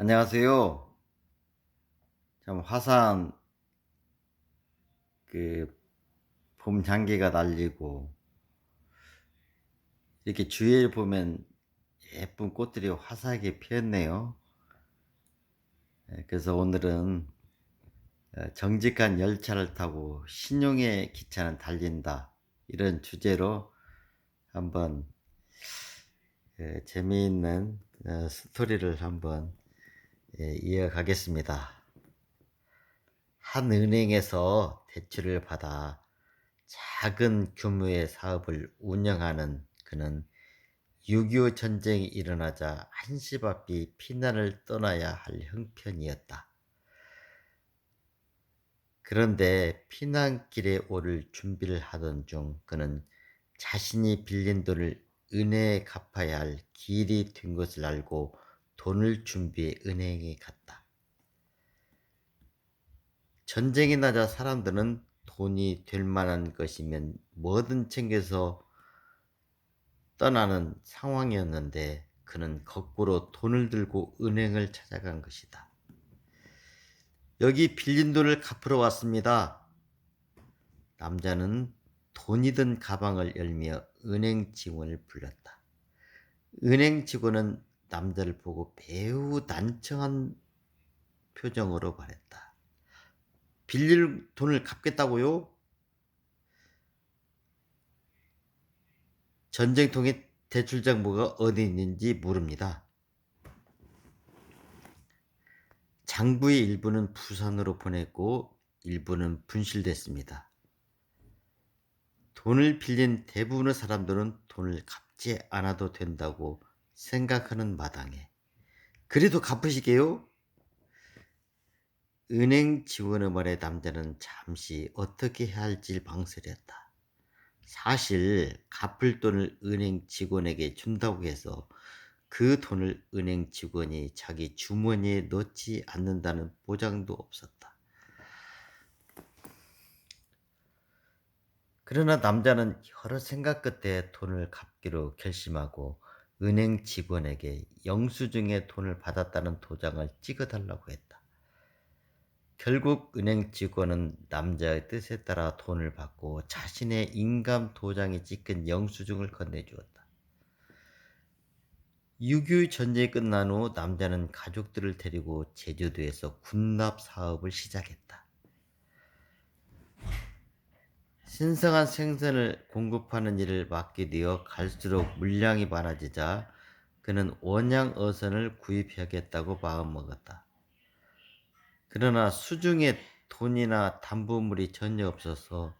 안녕하세요. 참 화사한 그 봄 향기가 날리고 이렇게 주위에 보면 예쁜 꽃들이 화사하게 피었네요. 그래서 오늘은 정직한 열차를 타고 신용의 기차는 달린다. 이런 주제로 한번 재미있는 스토리를 한번 이어가겠습니다. 한 은행에서 대출을 받아 작은 규모의 사업을 운영하는 그는 6.25 전쟁이 일어나자 한시바삐 피난을 떠나야 할 형편이었다. 그런데 피난길에 오를 준비를 하던 중 그는 자신이 빌린 돈을 은행에 갚아야 할 길이 된 것을 알고 돈을 준비해 은행에 갔다. 전쟁이 나자 사람들은 돈이 될 만한 것이면 뭐든 챙겨서 떠나는 상황이었는데 그는 거꾸로 돈을 들고 은행을 찾아간 것이다. 여기 빌린 돈을 갚으러 왔습니다. 남자는 돈이 든 가방을 열며 은행 직원을 불렀다. 은행 직원은 남자를 보고 매우 난처한 표정으로 말했다. 빌릴 돈을 갚겠다고요? 전쟁통에 대출장부가 어디 있는지 물읍니다. 장부의 일부는 부산으로 보냈고 일부는 분실됐습니다. 돈을 빌린 대부분의 사람들은 돈을 갚지 않아도 된다고 생각하는 마당에 그래도 갚으시게요? 은행 직원의 말에 남자는 잠시 어떻게 해야 할지 망설였다. 사실 갚을 돈을 은행 직원에게 준다고 해서 그 돈을 은행 직원이 자기 주머니에 넣지 않는다는 보장도 없었다. 그러나 남자는 여러 생각 끝에 돈을 갚기로 결심하고 은행 직원에게 영수증에 돈을 받았다는 도장을 찍어달라고 했다. 결국 은행 직원은 남자의 뜻에 따라 돈을 받고 자신의 인감 도장이 찍힌 영수증을 건네주었다. 6.25 전쟁이 끝난 후 남자는 가족들을 데리고 제주도에서 군납 사업을 시작했다. 신성한 생선을 공급하는 일을 맡게 되어 갈수록 물량이 많아지자 그는 원양 어선을 구입하겠다고 마음먹었다. 그러나 수중에 돈이나 담보물이 전혀 없어서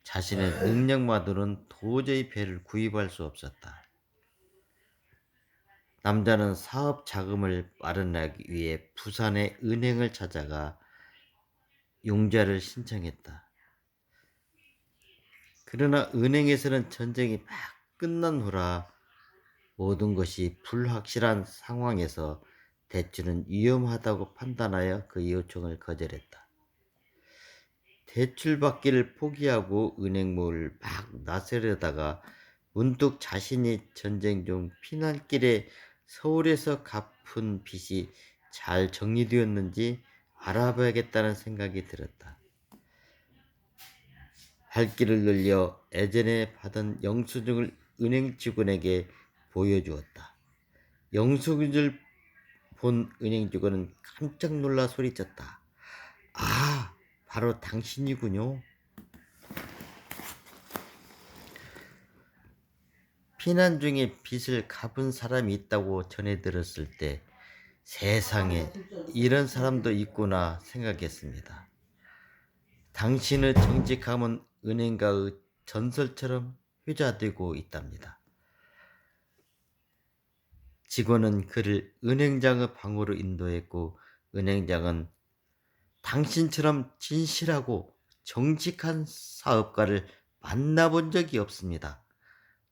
자신의 능력만으로는 도저히 배를 구입할 수 없었다. 남자는 사업 자금을 마련하기 위해 부산의 은행을 찾아가 융자를 신청했다. 그러나 은행에서는 전쟁이 막 끝난 후라 모든 것이 불확실한 상황에서 대출은 위험하다고 판단하여 그 요청을 거절했다. 대출받기를 포기하고 은행문을 막 나서려다가 문득 자신이 전쟁 중 피난길에 서울에서 갚은 빚이 잘 정리되었는지 알아봐야겠다는 생각이 들었다. 발길을 늘려 예전에 받은 영수증을 은행 직원에게 보여주었다. 영수증을 본 은행 직원은 깜짝 놀라 소리쳤다. 아, 바로 당신이군요. 피난 중에 빚을 갚은 사람이 있다고 전해 들었을 때 세상에 이런 사람도 있구나 생각했습니다. 당신의 정직함은 은행가의 전설처럼 회자되고 있답니다. 직원은 그를 은행장의 방으로 인도했고 은행장은 당신처럼 진실하고 정직한 사업가를 만나본 적이 없습니다.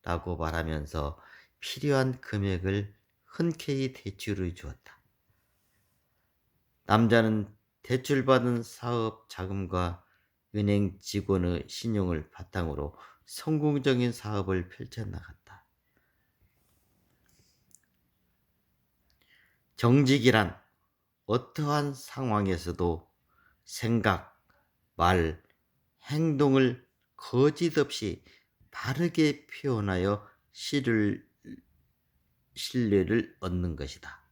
라고 말하면서 필요한 금액을 흔쾌히 대출해 주었다. 남자는 대출받은 사업 자금과 은행 직원의 신용을 바탕으로 성공적인 사업을 펼쳐나갔다. 정직이란 어떠한 상황에서도 생각, 말, 행동을 거짓 없이 바르게 표현하여 신뢰를 얻는 것이다.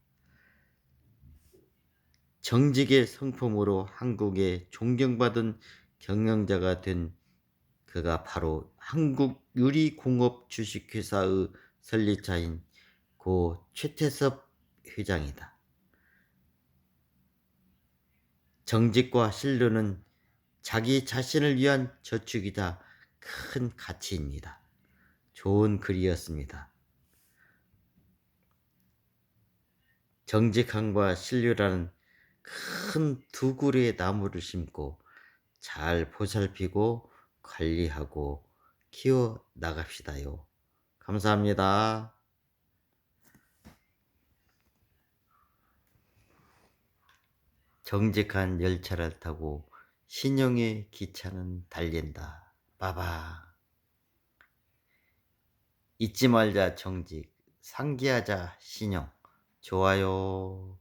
정직의 성품으로 한국의 존경받은 경영자가 된 그가 바로 한국유리공업 주식회사의 설립자인 고 최태섭 회장이다. 정직과 신뢰는 자기 자신을 위한 저축이자 큰 가치입니다. 좋은 글이었습니다. 정직함과 신뢰라는 큰 두 그루의 나무를 심고 잘 보살피고 관리하고 키워 나갑시다요. 감사합니다. 정직한 열차를 타고 신용의 기차는 달린다. 빠바. 잊지 말자 정직, 상기하자 신용. 좋아요.